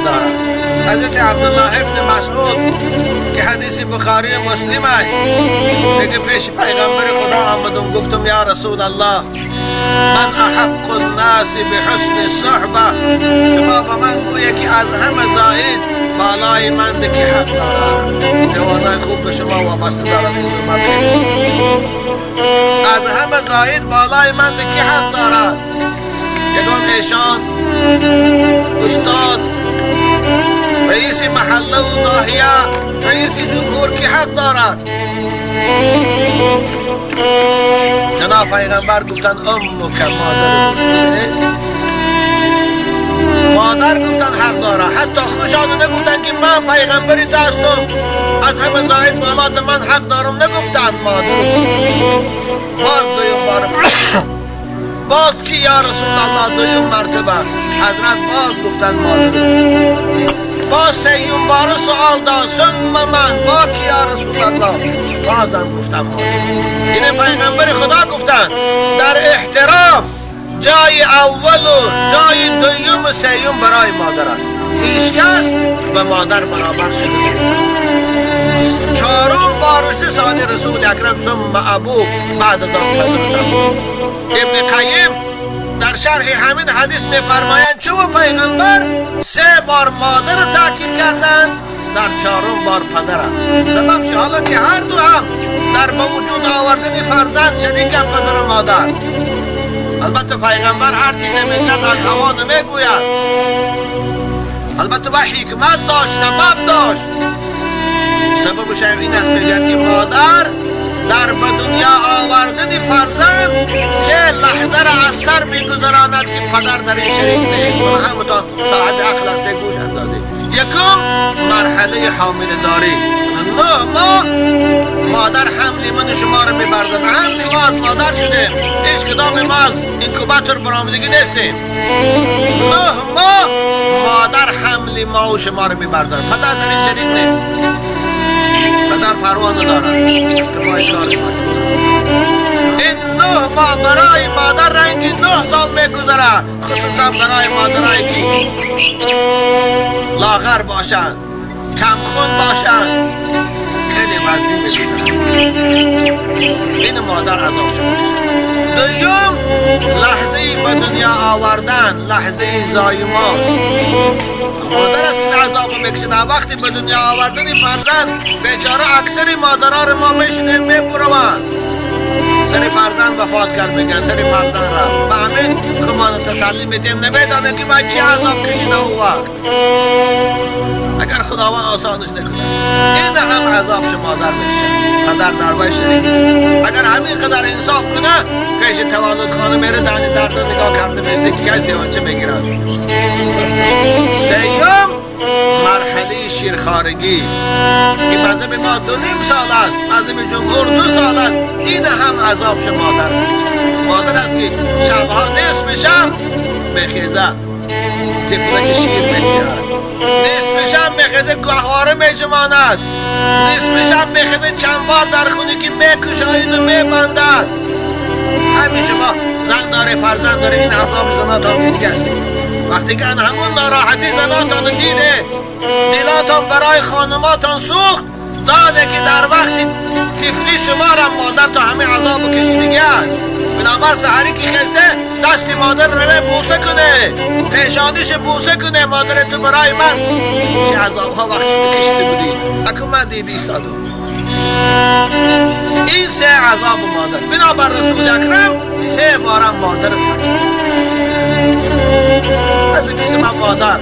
دارد. حضرت عبدالله ابن مسعود که حدیث بخاری و مسلم است میگه پیش پیغمبر خدا آمدم گفتم یا رسول الله من احق الناس بحسن صحبه، شما به من گویه که از همه زائد بالای من که حق دارد. جوانای خوب به شما وابسته دارد این صحبت. از همه زائد بالای من که حق دارد. یکان ایشان استاد رئیس محله و ناحیه رئیس جمهور که حق دارد. جناب پیغمبر گفتن امک مادر گفتن حق داره. حتی خوشانو نگفتن که من پیغمبری تو هستم از همه زائد بالا من حق دارم، نگفتن مادر. باز دویم بار باز که یا رسول الله دویم مرتبه حضرت باز گفتن مادر. باز سیوم بار سوال داد ثم من با که یا رسول الله بازم گفتم مادر. اینه پیغمبر خدا گفتن در احترام جای اول و جای دویم و سیوم برای مادر است. هیچ کس به مادر برابر شده. چهارم بارش سال رسول اکرم ثم ابو بعد از آن ابن قیم در شرح همین حدیث میفرمایند چون پیغمبر 3 بار مادر تاکید کردند در 4م بار پدر است. سبب چه؟ حالا که هر دو هم در به وجود آوردن فرزند شریک پدر و مادر. البته پیغمبر هر چیز نمیگد از هوا نمیگوید. البته و حکمت داشت، سبب داشت. سببش این است بگوید که مادر در به دنیا آوردن فرزند 3 لحظه را از سر میگذراند که پدر در این شریک نیست. من همتان صاحب عقل است گوش اندازه. یکم مرحله حامل داری 9 ماه مادر حملی من شما رو میبردن. حملی ما از مادر شده، هیچ کدام ما از اینکوباتور برآمدگی نیستیم. 9 ماه مادر حملی ما و شما رو میبردن. پدر در این شریک نیست. پدر پروا ندارد. اختفای کار ما شده. این 9 ماه برای مادر رنگی 9 سال میگذره، خصوصا برای مادرایی که لاغر باشند، کمخون باشند، خیلی وزنی میگذرن. این مادر عذاب شده. دوم لحظه به دنیا آوردن، لحظه زایمان. مادر است که عذاب میکشه. در وقتی به دنیا آوردن فرزند بیچاره اکثر مادرها رو ما میشنیم میبروند. سری فرزند وفات کرد میگن سری فرزند را به همین خمان تسلی میدیم. نمیدانه که من چی عذاب کشیده او وقت. اگر خداوند آسانش نکنه این هم عذاب شما مادر میکشه. پدر در شریک اگر همین قدر انصاف کنه پیش تولد خانه میره دهنی درد نگاه کرده میسه که کسی آنچه میگیرد. سیوم مرحله شیرخوارگی که مذهب ما 2.5 سال است، مذهب جمهور 2 سال است. این هم عذاب شما مادر میکشه. مادر است که شبها نصف شب بخیزه تفلک شیر میگیرد، نصف شب میخیزه گهواره میجماند، نصف شب میخیزه چند بار در خونه که میکشاید و میبندد. همیشه ما زن داره فرزند داره. این عذاب زناتان دیگه است. وقتی که همون ناراحتی زناتان دیده دلاتان برای خانماتان سوخت داده که در وقت تفلی شما را مادر تا همه عذاب و کشیدگی است. بنابر سحری که خسته دست مادر رو بوسه کنه، پیشانیش بوسه کنه. مادر تو برای من چه عذاب ها وقتی کشیده بودی اکنون من دیده ایستادم. این 3 عذاب مادر. بنابر رسول اکرم 3 بارم مادر تکید. از این من مادر